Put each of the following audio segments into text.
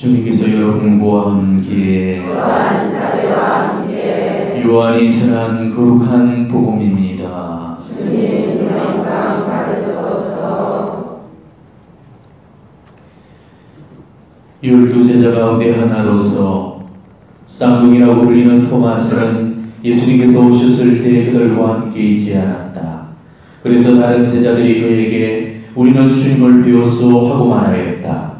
주님께서 여러분과 함께 요한이 전한 거룩한 복음입니다. 주님 영광 받으소서. 12제자 가운데 하나로서 쌍둥이라고 불리는 토마스는 예수님께서 오셨을 때 그들과 함께 있지 않았다. 그래서 다른 제자들이 그에게 우리는 주님을 배웠소 하고 말하였다.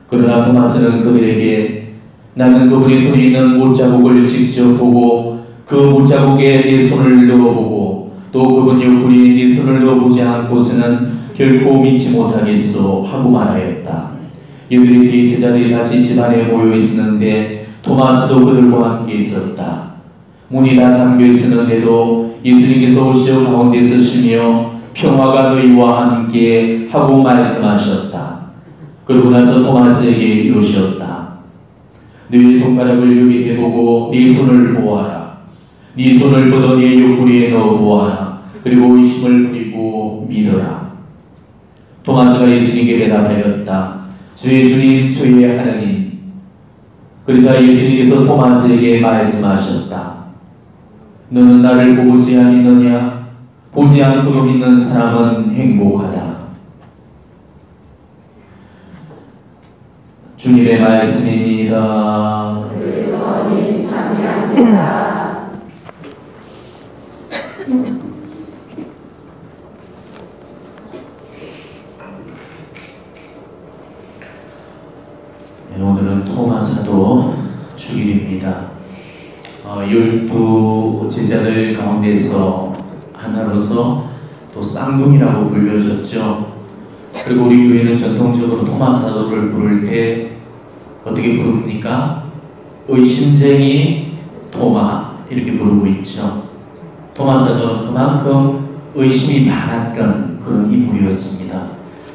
그러나 토마스는 그들에게 나는 그분이 손에 있는 못자국을 직접 보고 그 못자국에 내 손을 넣어보고 또 그분 옆구리에 내 손을 넣어보지 않고서는 결코 믿지 못하겠소 하고 말하였다. 이들의 뒤에 제자들이 다시 집안에 모여 있었는데 토마스도 그들과 함께 있었다. 문이 다 잠겨 있었는데도 예수님께서 오시어 가운데 서시며 평화가 너희와 함께 하고 말씀하셨다. 그러고 나서 토마스에게 이르셨다. 너희 손가락을 여기 대보고 네 손을 보아라. 네 손을 뻗어 네 옆구리에 넣어 보아라. 그리고 의심을 버리고 믿어라. 토마스가 예수님께 대답하였다. 주의 주님, 주의 하나님. 그러자 예수님께서 토마스에게 말씀하셨다. 너는 나를 보고서야 믿느냐? 보지 않고도 믿는 사람은 행복하다. 주님의 말씀입니다. 그리스도님 참여합니다. 네, 오늘은 토마사도 주일입니다. 12 제자들 가운데서 하나로서 또 쌍둥이라고 불려졌죠. 그리고 우리 교회는 전통적으로 토마사도를 부를 때 어떻게 부릅니까? 의심쟁이 토마 이렇게 부르고 있죠. 토마사도는 그만큼 의심이 많았던 그런 인물이었습니다.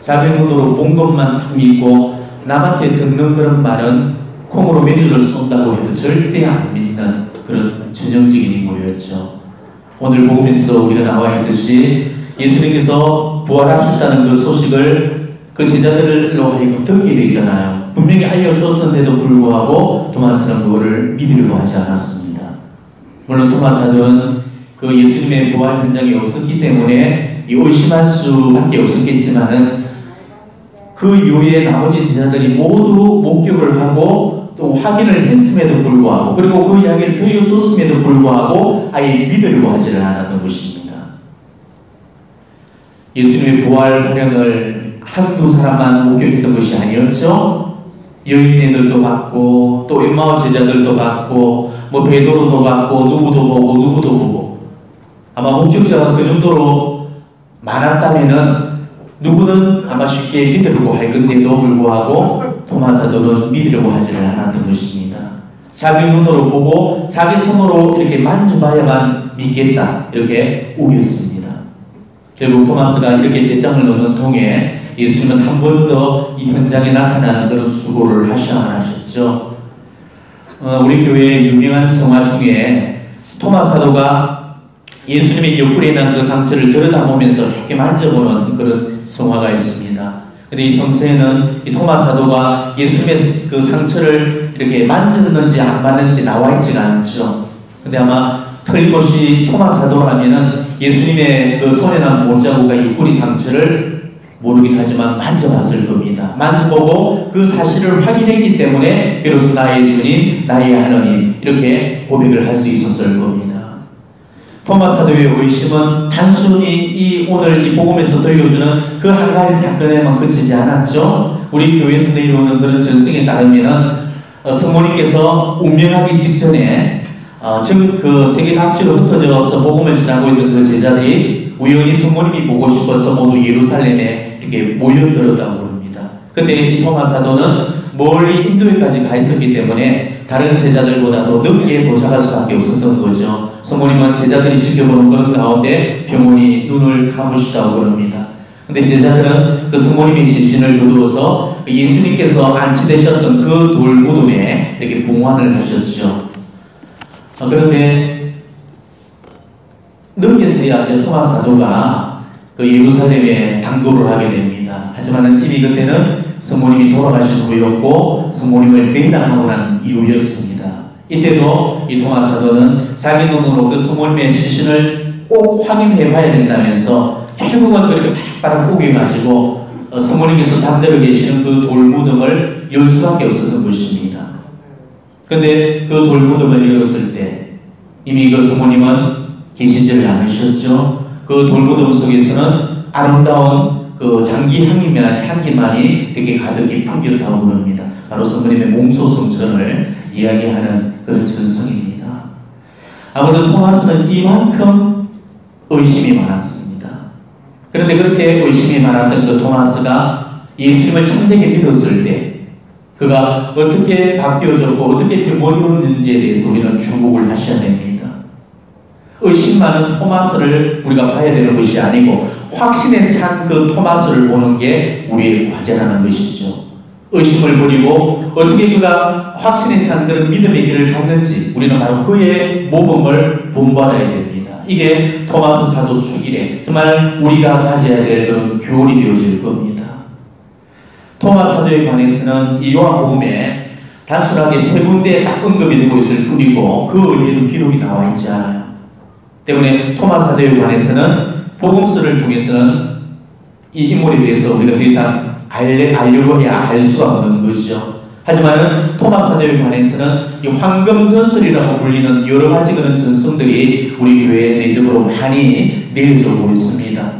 자기 눈으로 본 것만 딱 믿고 남한테 듣는 그런 말은 콩으로 매주를 쏜다고 해도 절대 안 믿는 그런 전형적인 인물이었죠. 오늘 복음에서도 우리가 나와 있듯이 예수님께서 부활하셨다는 그 소식을 그 제자들로 하여금 듣게 되잖아요. 분명히 알려줬는데도 불구하고 토마스는 그거를 믿으려고 하지 않았습니다. 물론 토마스는 그 예수님의 부활 현장에 없었기 때문에 의심할 수밖에 없었겠지만은 그 이후에 나머지 제자들이 모두 목격을 하고 또 확인을 했음에도 불구하고 그리고 그 이야기를 들려줬음에도 불구하고 아예 믿으려고 하지를 않았던 것입니다. 예수님의 부활 발현을 한두 사람만 목격했던 것이 아니었죠. 여인네들도 봤고 또 엠마오 제자들도 봤고 뭐 베드로도 봤고 누구도 보고 누구도 보고 아마 목격자가 그 정도로 많았다면은 누구는 아마 쉽게 믿으려고 할 건데도 불구하고 토마사도는 믿으려고 하지를 않았던 것입니다. 자기 눈으로 보고 자기 손으로 이렇게 만져봐야만 믿겠다 이렇게 우겼습니다. 결국 토마스가 이렇게 떼짱을 놓는 통에 예수님은 한 번 더 이 현장에 나타나는 그런 수고를 하셔야 하셨죠. 우리 교회의 유명한 성화 중에 토마사도가 예수님의 옆구리에 난 그 상처를 들여다보면서 이렇게 만져보는 그런 성화가 있습니다. 근데 이 성서에는 이 토마사도가 예수님의 그 상처를 이렇게 만졌는지 안 만졌는지 나와 있지가 않죠. 근데 아마 틀림없이 토마사도라면은 예수님의 그 손에 난 못자국과 옆구리 상처를 모르긴 하지만 만져봤을 겁니다. 만져보고 그 사실을 확인했기 때문에 비로소 나의 주님, 나의 하나님 이렇게 고백을 할 수 있었을 겁니다. 토마사도의 의심은 단순히 오늘 이 복음에서 들려주는 그 한 가지 사건에만 그치지 않았죠. 우리 교회에서 내려오는 그런 전승에 따르면 성모님께서 운명하기 직전에 그 세계 각지로 흩어져서 복음을 전하고 있던 그 제자들이 우연히 성모님이 보고 싶어서 모두 예루살렘에 이렇게 모여들었다고 합니다. 그때 이 토마사도는 멀리 인도에까지 가 있었기 때문에 다른 제자들보다도 늦게 도착할 수밖에 없었던 거죠. 성모님은 제자들이 지켜보는 그런 가운데 병원이 눈을 감으시다고 그럽니다. 근데 제자들은 그 성모님의 시신을 거두어서 예수님께서 안치되셨던 그 돌무덤에 이렇게 봉환을 하셨죠. 그런데 늦게서야 토마사도가 그 예루살렘에 당도를 하게 됩니다. 했습니다. 하지만 이미 그때는 성모님이 돌아가신 후였고 성모님을 매장하고 난 이후였습니다. 이때도 이 토마 사도는 자기 눈으로 그 성모님의 시신을 꼭 확인해 봐야 된다면서 결국은 그렇게 바락바락 구경하시고 성모님께서 잠들어 계시는 그 돌무덤을 열 수밖에 없었던 것입니다. 그런데 그 돌무덤을 열었을 때 이미 그 성모님은 계시지를 않으셨죠. 그 돌무덤 속에서는 아름다운 그 장기 향기만이 이렇게 가득히 풍겼다고 그럽니다. 바로 성모님의 몽소성전을 이야기하는 그런 전성입니다. 아무래도 토마스는 이만큼 의심이 많았습니다. 그런데 그렇게 의심이 많았던 그 토마스가 예수님을 참되게 믿었을 때 그가 어떻게 바뀌어졌고 어떻게 변모되었는지에 대해서 우리는 주목을 하셔야 됩니다. 의심 많은 토마스를 우리가 봐야 되는 것이 아니고 확신에 찬 그 토마스를 보는 게 우리의 과제라는 것이죠. 의심을 버리고 어떻게 그가 확신에 찬 그런 믿음의 길을 갔는지 우리는 바로 그의 모범을 본받아야 됩니다. 이게 토마스 사도 축일에 정말 우리가 가져야 될 그런 교훈이 되어질 겁니다. 토마스 사도에 관해서는 이 요한복음에 단순하게 세 군데에 딱 언급이 되고 있을 뿐이고 그 어디에도 기록이 나와 있지 않아요. 때문에 토마스 사도에 관해서는 복음서를 통해서는 이 인물에 대해서 우리가 더 이상 알려고 해야 알 수가 없는 것이죠. 하지만 토마스 사도에 관해서는 이 황금전설이라고 불리는 여러 가지 그런 전성들이 우리 교회에 내적으로 많이 내려져 오고 있습니다.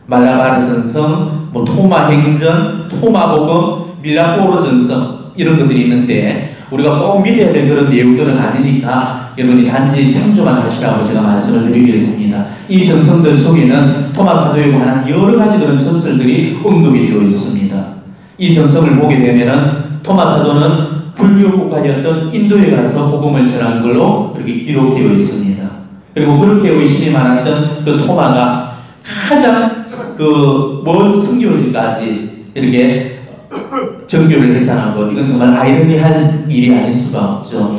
말라바르 전성, 토마행전, 토마복음, 밀라포로 전성 이런 것들이 있는데 우리가 꼭 믿어야 될 그런 내용들은 아니니까 여러분이 단지 참조만 하시라고 제가 말씀을 드리겠습니다. 이 전성들 속에는 토마스 사도에 관한 여러 가지 그런 전설들이 언급이 되어 있습니다. 이 전성을 보게 되면은 토마스 사도는 불교 국가였던 인도에 가서 복음을 전한 걸로 이렇게 기록되어 있습니다. 그리고 그렇게 의심이 많았던 그 토마가 가장 그 먼 선교지까지 이렇게 정교를 했다는 것, 이건 정말 아이러니한 일이 아닐 수가 없죠.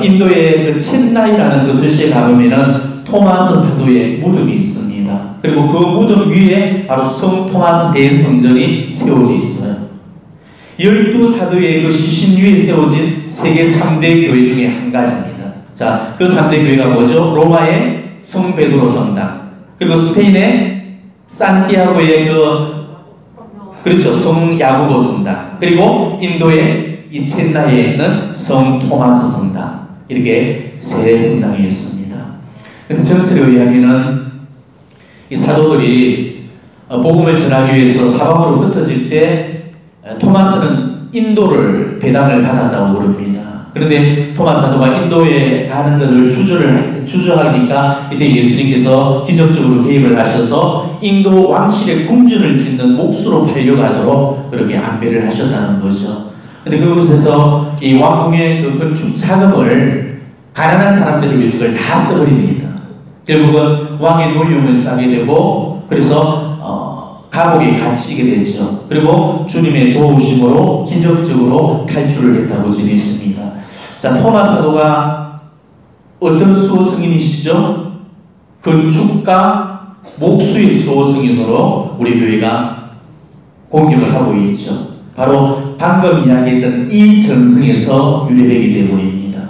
인도의 그 첸나이라는 그 도시에 가보면은 토마스 사도의 무덤이 있습니다. 그리고 그 무덤 위에 바로 성 토마스 대성전이 세워져 있어요. 12사도의 그 시신 위에 세워진 세계 3대 교회 중에 한 가지입니다. 자, 그 3대 교회가 뭐죠? 로마의 성 베드로 성당, 그리고 스페인의 산티아고의 그렇죠, 성 야고보 성당, 그리고 인도의 이 첸나이에 있는 성 토마스 성당, 이렇게 세 성당이 있습니다. 근데 전설에 의하면은 이 사도들이 복음을 전하기 위해서 사방으로 흩어질 때 토마스는 인도를 배당을 받았다고 그럽니다. 그런데 토마스 사도가 인도에 가는 것을 주저하니까 이때 예수님께서 기적적으로 개입을 하셔서 인도 왕실의 궁전을 짓는 몫으로 팔려가도록 그렇게 안배를 하셨다는 거죠. 근데 그곳에서 이 왕궁의 그 건축 자금을 가난한 사람들을 위해서 그걸 다 써버립니다. 결국은 왕의 노임을 싸게 되고 그래서 감옥에 갇히게 되죠. 그리고 주님의 도우심으로 기적적으로 탈출을 했다고 전했습니다. 자, 토마스 사도가 어떤 수호 승인이시죠? 건축가 목수의 수호 승인으로 우리 교회가 공격을 하고 있죠. 바로 방금 이야기했던 이 전승에서 유래되기 때문입니다.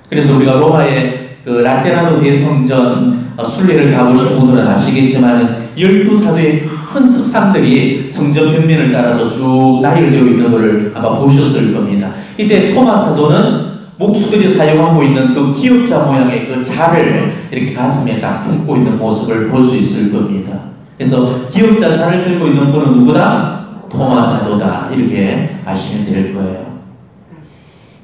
그래서 우리가 로마의 그 라테라노 대성전 순례를 가보신 분들은 아시겠지만 12사도의 큰 석상들이 성전 벽면을 따라서 쭉 나열되어 있는 것을 아마 보셨을 겁니다. 이때 토마스 사도는 목수들이 사용하고 있는 그 기역자 모양의 그 자를 이렇게 가슴에 딱 품고 있는 모습을 볼 수 있을 겁니다. 그래서 기역자 자를 들고 있는 분은 누구다? 토마스 사도다, 이렇게 아시면 될 거예요.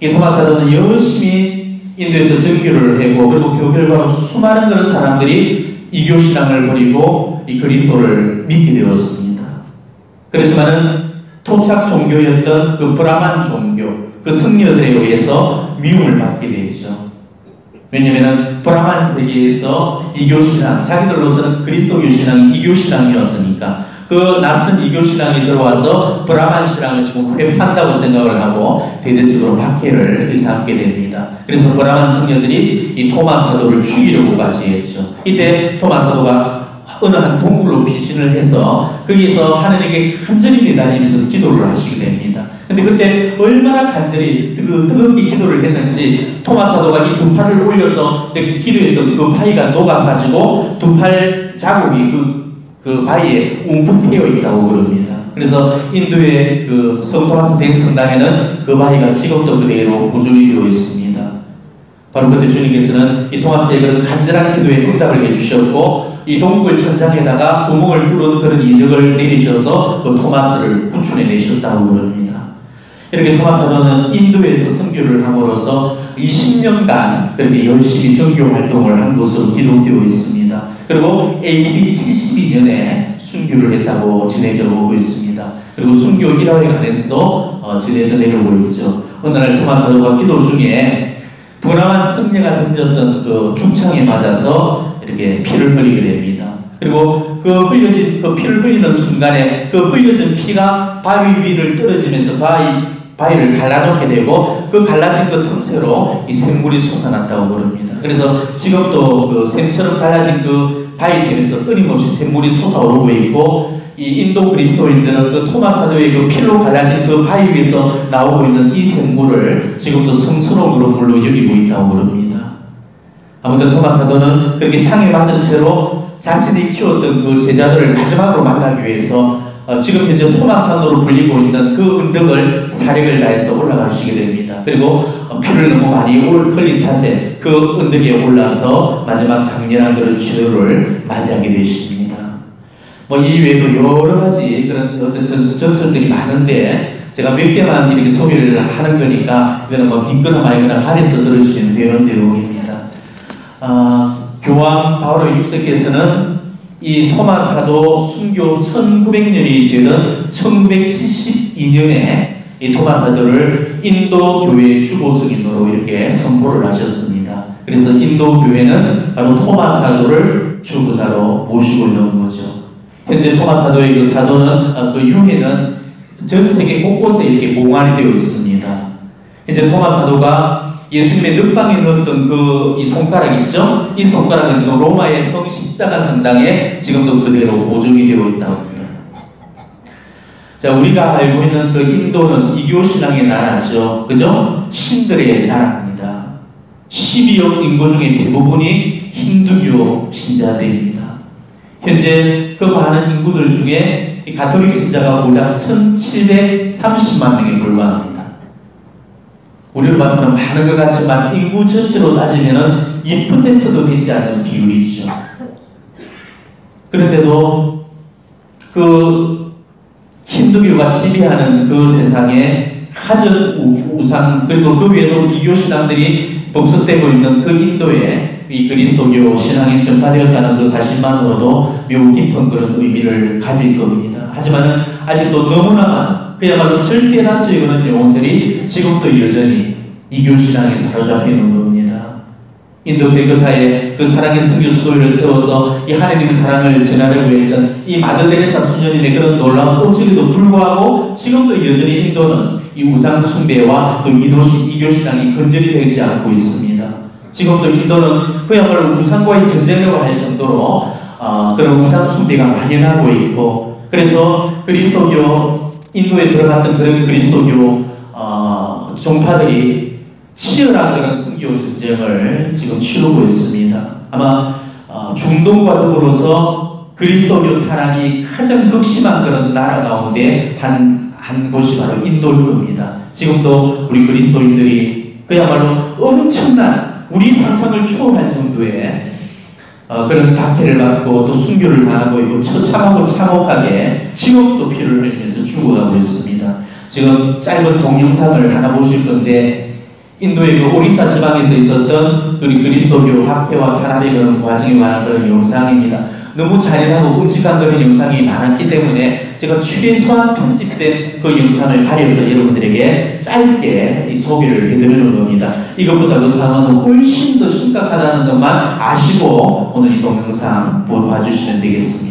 이 토마스 사도는 열심히 인도에서 전교를 하고 그리고 그 결과로 수많은 그런 사람들이 이교신앙을 버리고 이 그리스도를 믿게 되었습니다. 그렇지만은 토착 종교였던 그 브라만 종교, 그 성녀들에 의해서 미움을 받게 되죠. 왜냐면은 브라만 세계에서 이교신앙, 자기들로서는 그리스도교 신앙이 이교신앙이었으니까 그 낯선 이교신앙이 들어와서 브라만 신앙을 지금 회파한다고 생각을 하고 대대적으로 박해를 일삼게 됩니다. 그래서 브라만 성녀들이 이 토마스 사도를 죽이려고까지 했죠. 이때 토마스 사도가 어느 한 동굴로 피신을 해서 거기서 하나님께 간절히 매달리면서 기도를 하시게 됩니다. 근데 그때 얼마나 간절히 뜨겁게 기도를 했는지 토마 사도가 이 두 팔을 올려서 이렇게 기도했던 그 바위가 녹아가지고 두 팔 자국이 그 바위에 웅풍 패여 있다고 그럽니다. 그래서 인도의 그 성토마스 대성당에는 그 바위가 지금도 그대로 보존이 되어 있습니다. 바로 그때 주님께서는 이 토마스의 그런 간절한 기도에 응답을 해주셨고 이 동굴 천장에다가 구멍을 뚫은 그런 이적을 내리셔서 그 토마스를 구출해 내셨다고 그럽니다. 이렇게 토마 사도는 인도에서 선교를 함으로써 20년간 그렇게 열심히 선교 활동을 한 것으로 기록되어 있습니다. 그리고 AD 72년에 순교를 했다고 전해져 오고 있습니다. 그리고 순교 1화에관해서도 전해져 내려오고 있죠. 어느 날 토마 사도가 기도 중에 분함한 승려가 던졌던 그 죽창에 맞아서 이렇게 피를 흘리게 됩니다. 그리고 그 흘려진 그 피를 흘리는 순간에 그 흘려진 피가 바위 위를 떨어지면서 바위를 갈라놓게 되고 그 갈라진 그 틈새로 이 샘물이 솟아났다고 그럽니다. 그래서 지금도 그 샘처럼 갈라진 그 바위iter에서 끊임없이 샘물이 솟아오르고 있고 이 인도 그리스도인들은 그 토마 사도의 그 피로 갈라진 그 바위 위에서 나오고 있는 이 샘물을 지금도 성스러운 그런 물로 여기고 있다고 그럽니다. 아무튼 토마 사도는 그렇게 창에 맞은 채로 자신이 키웠던 그 제자들을 마지막으로 만나기 위해서 지금 현재 토마산으로 불리고 있는 그 언덕을 사력을 다해서 올라가시게 됩니다. 그리고 피를 너무 많이 흘린 탓에 그 언덕에 올라서 마지막 장렬한 그런 치료를 맞이하게 되십니다. 뭐 이외에도 여러 가지 그런 어떤 전설들이 많은데 제가 몇 개만 이렇게 소개를 하는 거니까 이거는 뭐 믿거나 말거나 가려서 들으시면 되는 내용입니다. 교황 바오로 6세께서는 이 토마 사도 순교 1900년이 되던 1972년에 이 토마 사도를 인도 교회의 주보 성인으로 이렇게 선포를 하셨습니다. 그래서 인도 교회는 바로 토마 사도를 주보자로 모시고 있는 거죠. 현재 토마 사도의 그 사도는 그 유해는 전 세계 곳곳에 이렇게 봉안이 되어 있습니다. 현재 토마 사도가 예수님의 늑방에 넣었던 그 이 손가락 있죠? 이 손가락은 지금 로마의 성 십자가 성당에 지금도 그대로 보존이 되어 있다고 합니다. 자, 우리가 알고 있는 그 인도는 이교 신앙의 나라죠. 그죠? 신들의 나라입니다. 12억 인구 중에 대부분이 힌두교 신자들입니다. 현재 그 많은 인구들 중에 이 가톨릭 신자가 고작 1730만 명에 불과합니다. 우리로 봐서는 많은 것 같지만 인구 전체로 따지면 2%도 되지 않는 비율이죠. 그런데도 그 힌두교가 지배하는 그 세상에 가전 우상 그리고 그 외에도 이교 신앙들이 복속되고 있는 그 인도에 이 그리스도교 신앙이 전파되었다는 그 사실만으로도 매우 깊은 그런 의미를 가질 겁니다. 하지만은 아직도 너무나 많은 그야말로 절대 다수의 그런 영혼들이 지금도 여전히 이교 신앙에 사로잡혀 있는 겁니다. 인도 캘커타에 그 사랑의 선교 수도를 세워서 이 하나님의 사랑을 전하려고 했던 이 마더데레사 수녀님의 그런 놀라운 꽃에도 불구하고 지금도 여전히 인도는 이 우상 숭배와 또 이교 신앙이 건전이 되지 않고 있습니다. 지금도 인도는 그야말로 우상과의 전쟁이라고 할 정도로 그런 우상 숭배가 만연하고 있고 그래서 그리스도교 인도에 들어갔던 그런 그리스도교 종파들이 치열한 그런 선교 전쟁을 지금 치르고 있습니다. 아마 중동과 더불어서 그리스도교 타락이 가장 극심한 그런 나라 가운데 한 곳이 바로 인도일 겁니다. 지금도 우리 그리스도인들이 그야말로 엄청난 우리 상상을 초월할 정도의 그런 박해를 받고 또 순교를 당하고 있고 처참하고 참혹하게 지옥도 피를 흘리면서 죽어가고 있습니다. 지금 짧은 동영상을 하나 보실 건데 인도의 그 오리사 지방에서 있었던 그리스도교 박해와 탄압의 그런 과정에 관한 그런 영상입니다. 너무 잔인하고 끔찍한 그런 영상이 많았기 때문에 제가 최소한 편집된 그 영상을 가려서 여러분들에게 짧게 이 소개를 해드리는 겁니다. 이것보다 그 상황은 훨씬 더 심각하다는 것만 아시고 오늘 이 동영상 봐주시면 되겠습니다.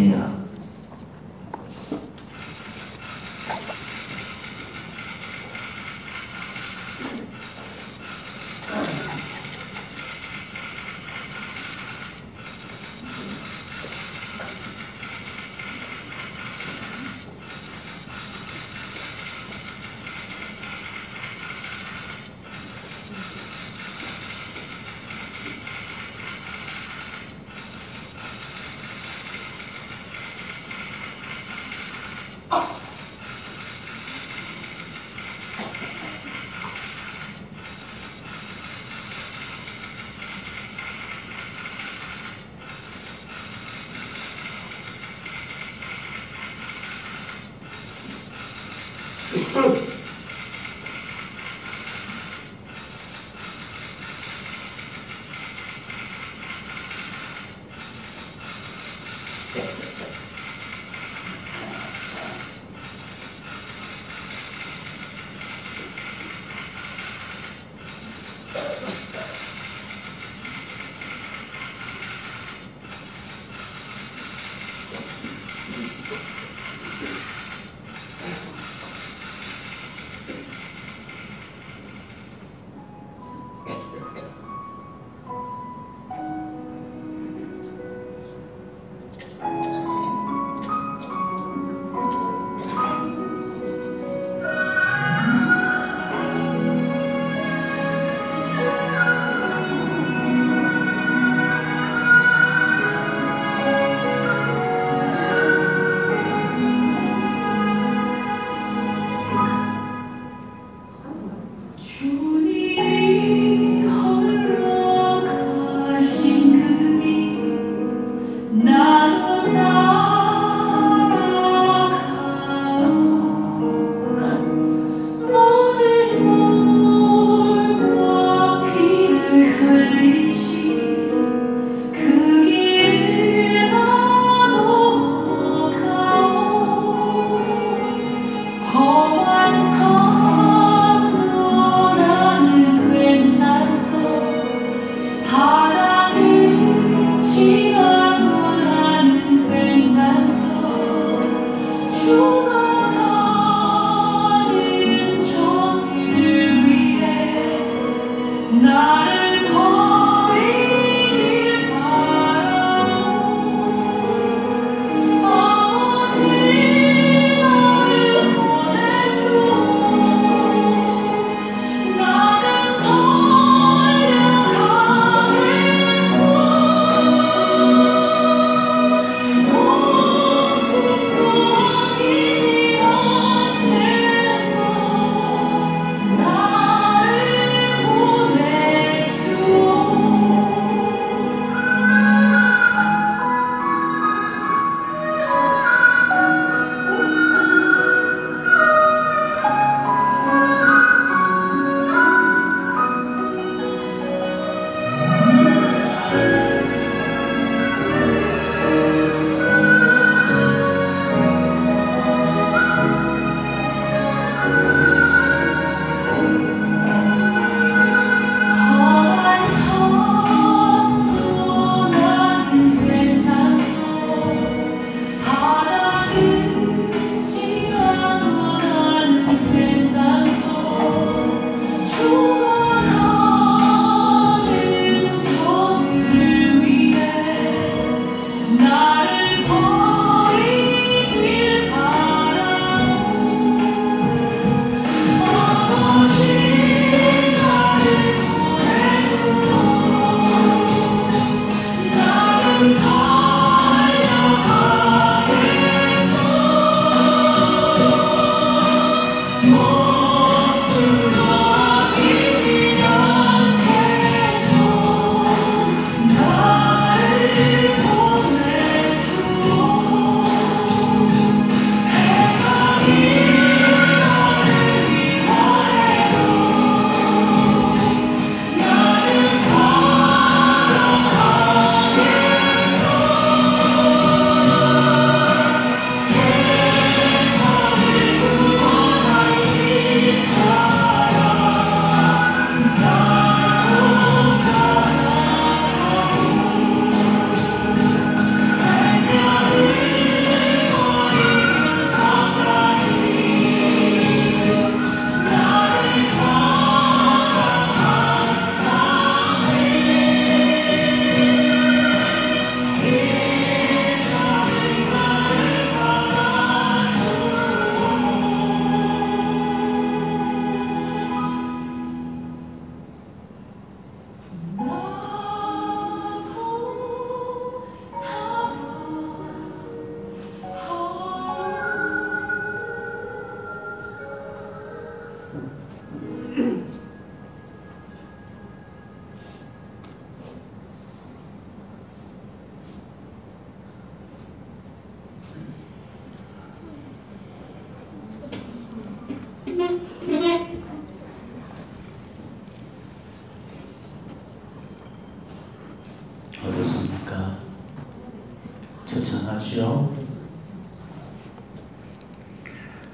맞지요?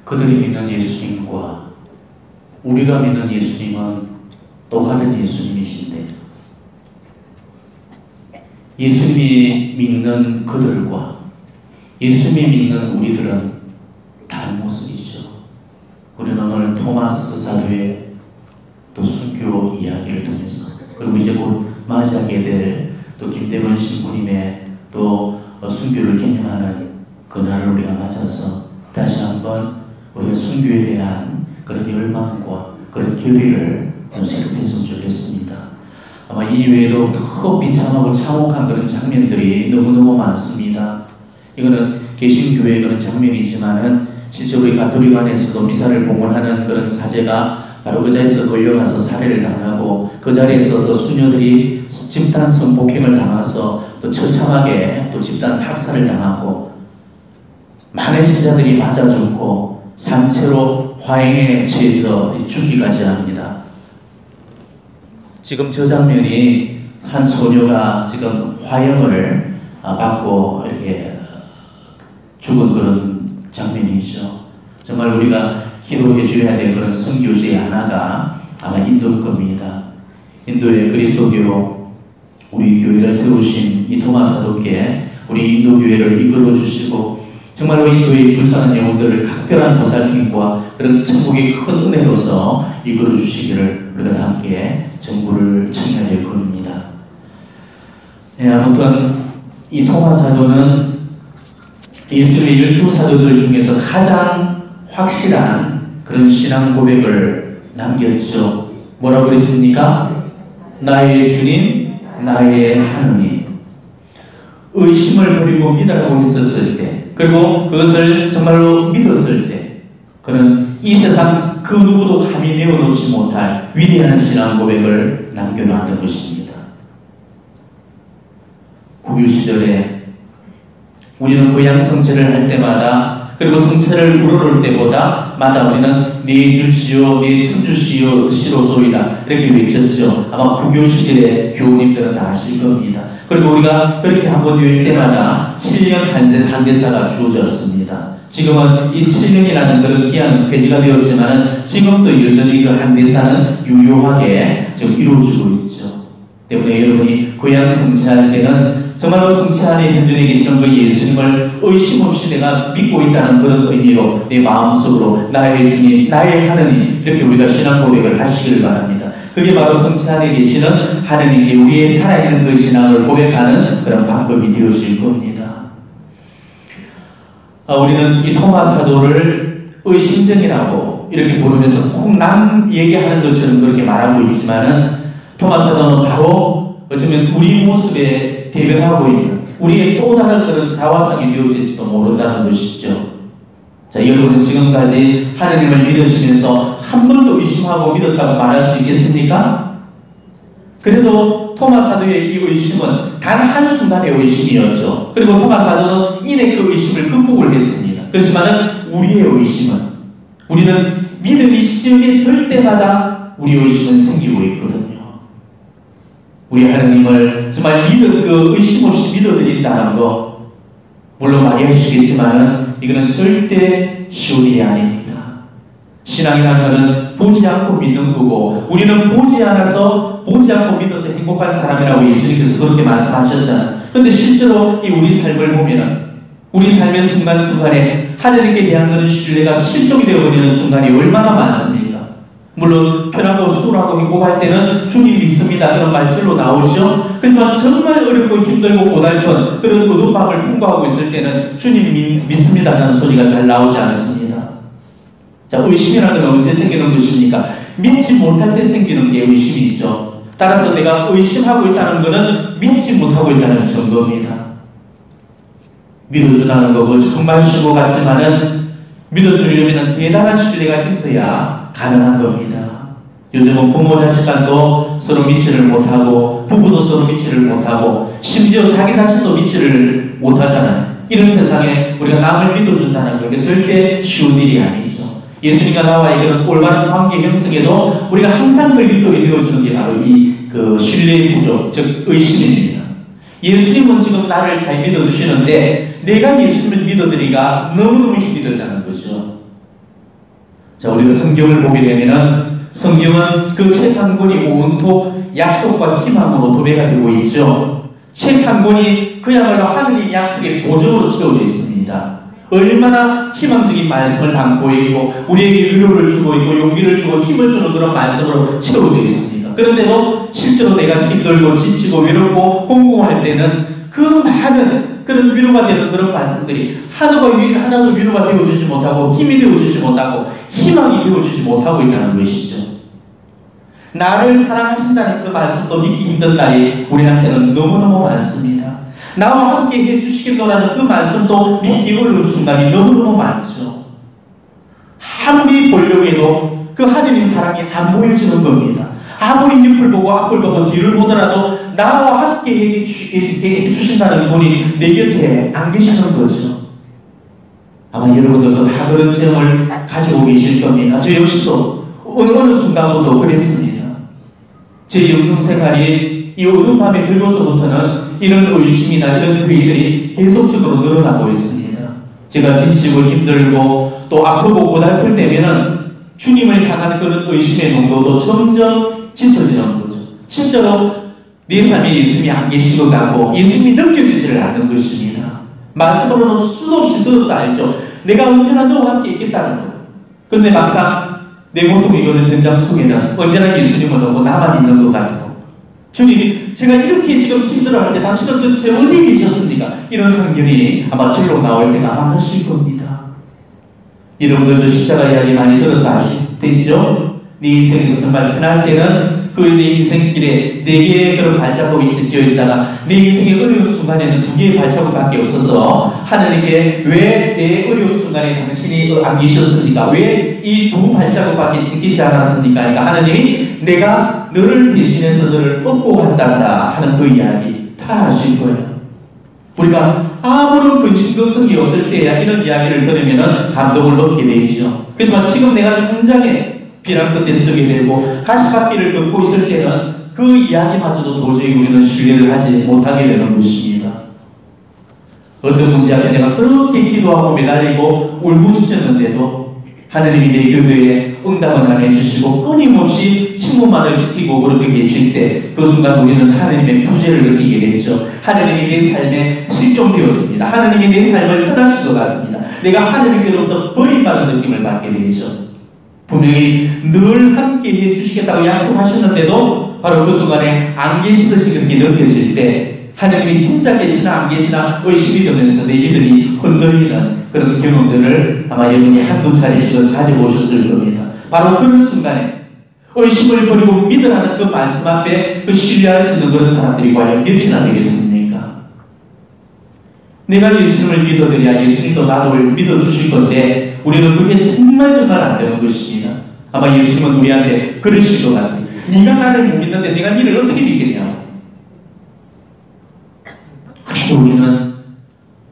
그들이 믿는 예수님과 우리가 믿는 예수님은 똑같은 예수님이신데 예수님이 믿는 그들과 예수님이 믿는 우리들은 다른 모습이죠. 우리는 오늘 토마스 사도의 또 순교 이야기를 통해서 그리고 이제 곧 맞이하게 될 또 김대건 신부님의 또 순교를 기념하는 그날을 우리가 맞아서 다시 한번 우리가 순교에 대한 그런 열망과 그런 결의를 새롭했으면 좋겠습니다. 아마 이 외에도 더 비참하고 참혹한 그런 장면들이 너무너무 많습니다. 이거는 개신교의 그런 장면이지만은 실제 우리 가톨릭 안에서도 미사를 봉헌하는 그런 사제가 바로 그 자리에서 걸려가서 살해를 당하고 그 자리에서 수녀들이 집단 성폭행을 당해서 또 처참하게 또 집단 학살을 당하고 많은 신자들이 맞아 죽고 산채로 화행에 처해져 죽기까지 합니다. 지금 저 장면이 한 소녀가 지금 화형을 받고 이렇게 죽은 그런 장면이죠. 정말 우리가 기도해 줘야 될 그런 선교 중에 하나가 아마 인도일 겁니다. 인도의 그리스도교로 우리 교회를 세우신 이 토마 사도께 우리 인도 교회를 이끌어 주시고 정말로 인도의 불쌍한 영혼들을 각별한 보살핌과 그런 천국의 큰 은혜로서 이끌어 주시기를 우리가 다 함께 정부를 청해야 될 겁니다. 네, 아무튼 이 토마 사도는 예수님의 12사도들 중에서 가장 확실한 그런 신앙 고백을 남겼죠. 뭐라고 그랬습니까? 나의 주님, 나의 하느님. 의심을 버리고 믿으라고 했었을 때, 그리고 그것을 정말로 믿었을 때, 그는 이 세상 그 누구도 감히 내어놓지 못할 위대한 신앙 고백을 남겨놓았던 것입니다. 구유 시절에 우리는 고향 성체를 할 때마다 그리고 성체를 우러를 때보다 마다 우리는 네 주시오 네 천주시오시로소이다 이렇게 외쳤죠. 아마 구교 시절의 교우님들은 다 아실 겁니다. 그리고 우리가 그렇게 한번 외울 때마다 7년 한대사가 주어졌습니다. 지금은 이 7년이라는 그런 기한은 폐지가 되었지만 지금도 여전히 그 한대사는 유효하게 지금 이루어지고 있죠. 때문에 여러분이 고향 성체할 때는 정말로 성체 안에 현존해 계시는 그 예수님을 의심 없이 내가 믿고 있다는 그런 의미로 내 마음속으로 나의 주님, 나의 하느님 이렇게 우리가 신앙 고백을 하시기를 바랍니다. 그게 바로 성체 안에 계시는 하느님께 우리의 살아있는 그 신앙을 고백하는 그런 방법이 되어질 겁니다. 우리는 이 토마 사도를 의심쟁이라고 이렇게 부르면서 꼭 남 얘기하는 것처럼 그렇게 말하고 있지만은 토마 사도는 바로 어쩌면 우리 모습에 대변하고 있는 우리의 또 다른 그런 자화상이 되어질지도 모른다는 것이죠. 자, 여러분은 지금까지 하나님을 믿으시면서 한 번도 의심하고 믿었다고 말할 수 있겠습니까? 그래도 토마 사도의 이 의심은 단 한순간의 의심이었죠. 그리고 토마 사도는 이내 그 의심을 극복을 했습니다. 그렇지만 우리의 의심은 우리는 믿음이 시험이 들 때마다 우리 의심은 생기고 있거든요. 우리 하나님을 정말 그 의심 없이 믿어드린다는 거 물론 많이 하시겠지만 이거는 절대 쉬운 일이 아닙니다. 신앙이라는 것은 보지 않고 믿는 거고 우리는 보지 않고 믿어서 행복한 사람이라고 예수님께서 그렇게 말씀하셨잖아요. 그런데 실제로 이 우리 삶을 보면은 우리 삶의 순간순간에 하나님께 대한 그런 신뢰가 실종이 되어버리는 순간이 얼마나 많습니까? 물론 편하고 수월하고 행복할 때는 주님 믿습니다 그런 말절로 나오죠. 그렇지만 정말 어렵고 힘들고 고달픈 그런 어두운 밤을 통과하고 있을 때는 주님 믿습니다라는 소리가 잘 나오지 않습니다. 자, 의심이라는 건 언제 생기는 것입니까? 믿지 못할 때 생기는 게 의심이죠. 따라서 내가 의심하고 있다는 것은 믿지 못하고 있다는 증거입니다. 믿어준다는 거고 정말 신고 같지만은 믿어주려면 대단한 신뢰가 있어야 가능한 겁니다. 요즘은 부모 자식 간도 서로 믿지를 못하고 부부도 서로 믿지를 못하고 심지어 자기 자신도 믿지를 못하잖아요. 이런 세상에 우리가 남을 믿어준다는 게 절대 쉬운 일이 아니죠. 예수님과 나와의 그런 올바른 관계 형성에도 우리가 항상 그 밑돌이 되어주는 게 바로 이 그 신뢰의 부족, 즉 의심입니다. 예수님은 지금 나를 잘 믿어주시는데 내가 예수님을 믿어드리기가 너무너무 힘이 들다는 거죠. 자, 우리가 성경을 보게 되면은 성경은 그 책 한 권이 온통 약속과 희망으로 도배가 되고 있죠. 책 한 권이 그야말로 하느님 약속의 보증으로 채워져 있습니다. 얼마나 희망적인 말씀을 담고 있고 우리에게 위로를 주고 있고 용기를 주고 힘을 주는 그런 말씀으로 채워져 있습니다. 그런데도 실제로 내가 힘들고 지치고 외롭고 공공할 때는 그 많은 그런 위로가 되는 그런 말씀들이 하나도 위로가 되어주지 못하고 힘이 되어주지 못하고 희망이 되어주지 못하고 있다는 것이죠. 나를 사랑하신다는 그 말씀도 믿기 힘든 날이 우리한테는 너무너무 많습니다. 나와 함께 해주시겠노라는 그 말씀도 믿기 어려운 순간이 너무너무 많죠. 아무리 보려고 해도 그 하느님 사랑이 안 보여지는 겁니다. 아무리 옆을 보고 앞을 보고 뒤를 보더라도 나와 함께 해주신다는 분이 내 곁에 안 계시는 거죠. 아마 여러분들도 다 그런 체험을 가지고 계실 겁니다. 저 역시도 어느 순간부터 그랬습니다. 제 영성 생활이 이 어두운 밤에 들고서부터는 이런 의심이나 이런 회의들이 계속적으로 늘어나고 있습니다. 제가 지치고 힘들고 또 아프고 고달플 때면은 주님을 향한 그런 의심의 농도도 점점 짙어지는 거죠. 진짜로 내 삶에 예수님이 안 계신 것 같고 예수님이 느껴지지를 않는 것입니다. 말씀으로는 수도 없이 들어서 알죠. 내가 언제나 너와 함께 있겠다는 거. 그런데 막상 내 고통이 이거는 현장 속에는 언제나 예수님은 너무 나만 있는 것 같고 주님, 제가 이렇게 지금 힘들어할 때 당신은 도대체 어디에 계셨습니까? 이런 환경이 아마 절로 나올 때가 많으실 겁니다. 여러분들도 십자가 이야기 많이 들어서 아시겠죠? 네 인생에서 정말 편할 때는 그 내 인생길에 4개의 그런 발자국이 찍혀 있다가 내 인생의 어려운 순간에는 2개의 발자국밖에 없어서 하나님께 왜 내 어려운 순간에 당신이 안 계셨습니까? 왜 이 2 발자국밖에 찍히지 않았습니까? 그러니까 하나님이 내가 너를 대신해서 너를 업고 간단다 하는 그 이야기 다 하실 거예요. 우리가 아무런 근심걱정이 없을 때야 이런 이야기를 들으면 감동을 얻게 되죠. 그렇지만 지금 내가 당장에 비난 끝에 쓰게 되고 가시밭길을 걷고 있을 때는 그 이야기마저도 도저히 우리는 신뢰를 하지 못하게 되는 것입니다. 어떤 문제 앞에 내가 그렇게 기도하고 매달리고 울부짖었는데도 하나님이 내 기도에 응답은 안 해주시고 끊임없이 침묵만을 지키고 그렇게 계실 때 그 순간 우리는 하나님의 부재를 느끼게 되죠. 하나님이 내 삶에 실종되었습니다. 하나님이 내 삶을 떠나신 것 같습니다. 내가 하나님께로부터 버림받은 느낌을 받게 되죠. 분명히 늘 함께 해주시겠다고 약속하셨는데도 바로 그 순간에 안 계시듯이 그렇게 느껴질 때 하나님이 진짜 계시나 안 계시나 의심이 되면서 내 믿음이 흔들리는 그런 경험들을 아마 여러분이 한두 차례씩은 가지고 오셨을 겁니다. 바로 그런 순간에 의심을 버리고 믿으라는 그 말씀 앞에 그 신뢰할 수 있는 그런 사람들이 과연 몇이나 되겠습니까? 내가 예수님을 믿어드려야 예수님도 나를 믿어주실 건데 우리는 그게 정말 안 되는 것입니다. 아마 예수님은 우리한테 그러실 것 같아요. 네가 나를 못 믿는데 내가 너를 어떻게 믿겠냐고. 그래도 우리는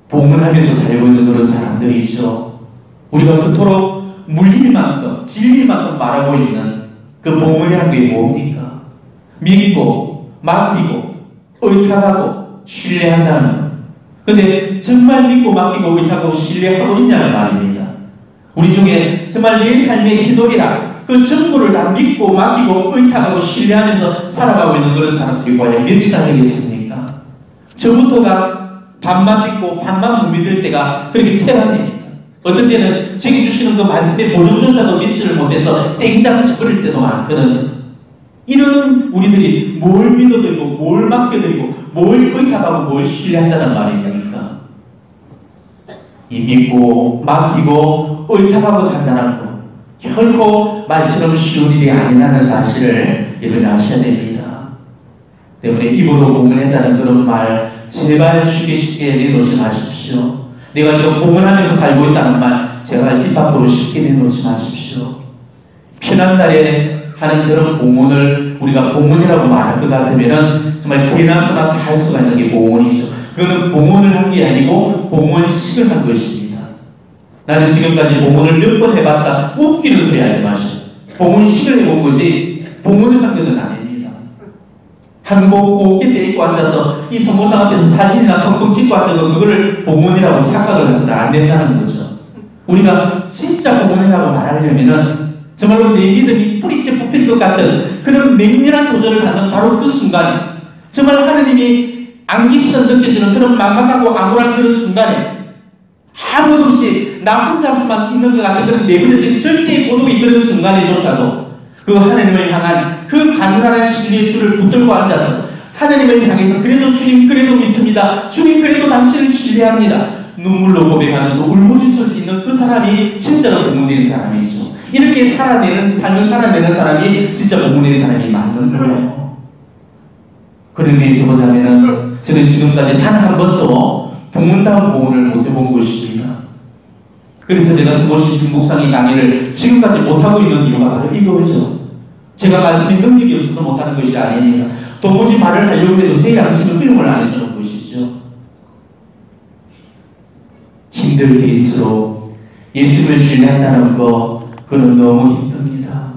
봉헌하면서 살고 있는 그런 사람들이죠. 우리가 그토록 물릴 만큼 진릴 만큼 말하고 있는 그 봉헌이라는 게 뭡니까? 믿고 맡기고 의탁하고 신뢰한다는 것. 근데 정말 믿고 맡기고 의탁하고 신뢰하고 있냐는 말입니다. 우리 중에 정말 내 삶의 희도이라 그 전부를 다 믿고 맡기고 의탁하고 신뢰하면서 살아가고 있는 그런 사람들이 과연 몇이나 되겠습니까? 저부터가 반만 믿고 반만 못 믿을 때가 그렇게 태반입니다. 어떤 때는 제게 주시는 그 말씀의 보존조차도 믿지를 못해서 떼기장을 쳐버릴 때도 많거든요. 이런 우리들이 뭘 믿어드리고 뭘 맡겨드리고 뭘 의탁하고 뭘 신뢰한다는 말입니까? 이 믿고 맡기고 의탁하고 산다는 것 결코 말처럼 쉬운 일이 아니라는 사실을 여러분이 아셔야 됩니다. 때문에 입으로 봉헌했다는 그런 말 제발 쉽게 내놓지 마십시오. 내가 지금 봉헌하면서 살고 있다는 말 제발 입 밖으로 쉽게 내놓지 마십시오. 편한 날에 하는 그런 봉헌을 우리가 봉헌이라고 말할 것 같으면 정말 개나 소나 다 할 수가 있는 게 봉헌이죠. 그거는 봉헌을 한 게 아니고 봉헌식을 한 것입니다. 나는 지금까지 봉헌을 몇 번 해봤다 웃기는 소리 하지 마시오. 봉헌식을 해본 거지 봉헌을 한 것은 아닙니다. 한복 곱게 빼입고 앉아서 이 성모상 앞에서 사진이나 텅텅 찍고 앉아서 그거를 봉헌이라고 착각을 해서는 안 된다는 거죠. 우리가 진짜 봉헌이라고 말하려면은 정말로 내 믿음이 뿌리째 뽑힐 것 같은 그런 맹렬한 도전을 받는 바로 그 순간에, 정말 하느님이 안기시던 느껴지는 그런 막막하고 암울한 그런 순간에 아무도 없이 나 혼자서만 있는 것 같은 그런 내부적인 절대의 고독이 그런 순간에조차도 그 하나님을 향한 그 간단한 신뢰의 줄을 붙들고 앉아서 하나님을 향해서 그래도 주님 그래도 믿습니다. 주님 그래도 당신을 신뢰합니다. 눈물로 고백하면서 울부짖을 수 있는 그 사람이 진짜로 복음된 사람이죠. 이렇게 삶을 살아내는 사람이 진짜 복음된 사람이 맞는 거예요. 그런 의미에서 보자면은 저는 지금까지 단 한 번도 복문다운 복음을 못 해본 것입니다. 그래서 제가 스모시신 묵상의 강의를 지금까지 못하고 있는 이유가 바로 이거죠. 제가 말씀에 능력이 없어서 못하는 것이 아닙니다. 도무지 말을 하려고 해도 제 양심은 허용을 안 해주는 것이죠. 힘들 때일수록 예수를 신뢰한다는 거, 그건 너무 힘듭니다.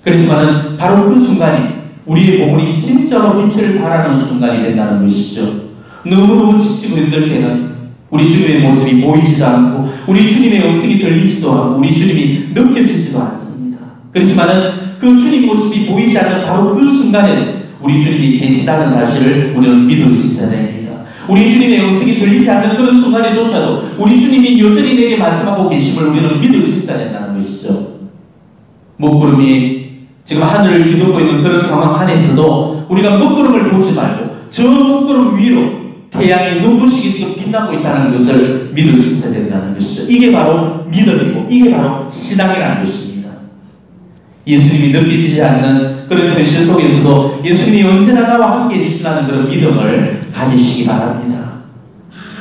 그렇지만은 바로 그 순간이 우리의 복음이 진짜로 빛을 발하는 순간이 된다는 것이죠. 너무너무 지치고 힘들 때는 우리 주님의 모습이 보이지도 않고 우리 주님의 음성이 들리지도 않고 우리 주님이 느껴지지도 않습니다. 그렇지만은 그 주님 모습이 보이지 않는 바로 그 순간에는 우리 주님이 계시다는 사실을 우리는 믿을 수 있어야 됩니다. 우리 주님의 음성이 들리지 않는 그런 순간에조차도 우리 주님이 여전히 내게 말씀하고 계심을 우리는 믿을 수 있어야 된다는 것이죠. 먹구름이 지금 하늘을 뒤덮고 있는 그런 상황 안에서도 우리가 먹구름을 보지 말고 저 먹구름 위로 태양의 눈부시게 지금 빛나고 있다는 것을 믿을 수 있어야 된다는 것이죠. 이게 바로 믿음이고 이게 바로 신앙이라는 것입니다. 예수님이 느끼시지 않는 그런 현실 속에서도 예수님이 언제나 나와 함께 해주신다는 그런 믿음을 가지시기 바랍니다.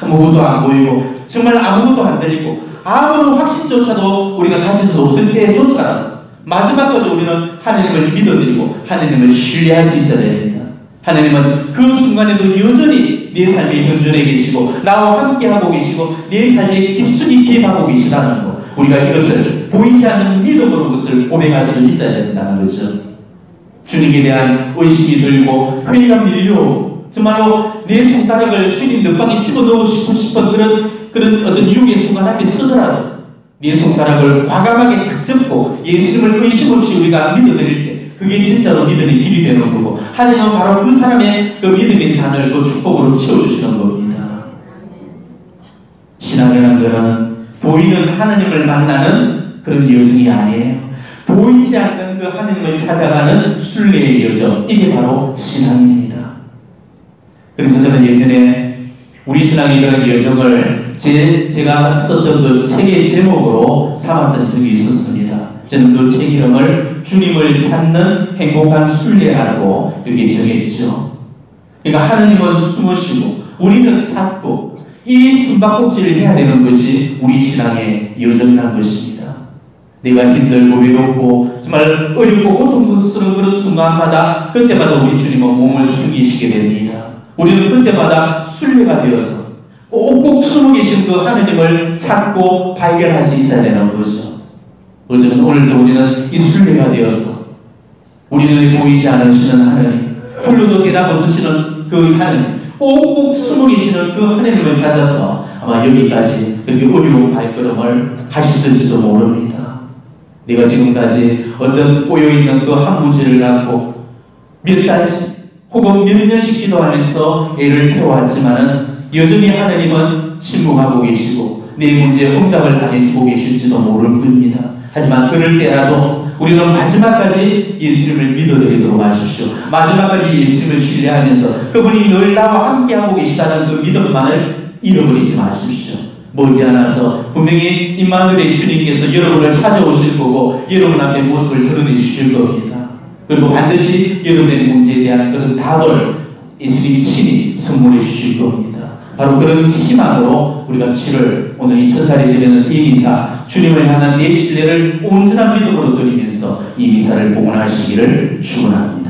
아무것도 안 보이고 정말 아무것도 안 들리고 아무런 확신조차도 우리가 가질 수 없을 때조차도 마지막까지 우리는 하나님을 믿어드리고 하나님을 신뢰할 수 있어야 됩니다. 하나님은 그 순간에도 여전히 내 삶에 현존해 계시고 나와 함께하고 계시고 내 삶에 깊숙이 개입하고 계시다는 것, 우리가 이것을 보이지 않는 믿음으로 그것을 고백할 수 있어야 된다는 거죠. 주님에 대한 의심이 들고 회의가 밀려오고 정말로 내 손가락을 주님 늑방에 집어넣고 싶은 그런 어떤 유혹의 순간 앞에 서더라도 내 손가락을 과감하게 탁 접고 예수님을 의심 없이 우리가 믿어드릴 때 그게 진짜로 믿음의 길이 되는 거고 하나님은 바로 그 사람의 그 믿음의 잔을 그 축복으로 채워주시는 겁니다. 신앙이라는 것은 보이는 하나님을 만나는 그런 여정이 아니에요. 보이지 않는 그 하나님을 찾아가는 순례의 여정, 이게 바로 신앙입니다. 그래서 저는 예전에 우리 신앙의 그런 여정을 제가 썼던 그 책의 제목으로 삼았던 적이 있었습니다. 저는 그 책 이름을 주님을 찾는 행복한 순례라고 이렇게 정했죠. 그러니까 하나님은 숨으시고 우리는 찾고 이 숨바꼭질을 해야 되는 것이 우리 신앙의 여정이라는 것입니다. 내가 힘들고 외롭고 정말 어렵고 고통스러운 그런 순간마다 그때마다 우리 주님은 몸을 숨기시게 됩니다. 우리는 그때마다 순례가 되어서 꼭꼭 숨어 계신 그 하나님을 찾고 발견할 수 있어야 되는 거죠. 어쩌면 오늘도 우리는 이 순례가 되어서 우리 눈에 보이지 않으시는 하나님, 불러도 대답 없으시는 그 하나님, 꼭꼭 숨어 계시는 그 하나님을 찾아서 아마 여기까지 그렇게 어려운 발걸음을 하셨을지도 모릅니다. 내가 지금까지 어떤 꼬여있는 그 한 문제를 갖고 몇 달씩 혹은 몇 년씩 기도하면서 애를 태워왔지만은 여전히 하나님은 침묵하고 계시고 내 문제에 응답을 안 해주고 계실지도 모를 겁니다. 하지만 그럴 때라도 우리는 마지막까지 예수님을 믿어드리도록 하십시오. 마지막까지 예수님을 신뢰하면서 그분이 늘 나와 함께하고 계시다는 그 믿음만을 잃어버리지 마십시오. 머지않아서 분명히 임마누엘의 주님께서 여러분을 찾아오실 거고 여러분 앞에 모습을 드러내 주실 겁니다. 그리고 반드시 여러분의 문제에 대한 그런 답을 예수님 친히 선물해 주실 겁니다. 바로 그런 희망으로 우리가 7월 오늘 2000살이 되는 이 미사, 주님을 향한 내 신뢰를 온전한 믿음으로 드리면서 이 미사를 봉헌하시기를 축원합니다.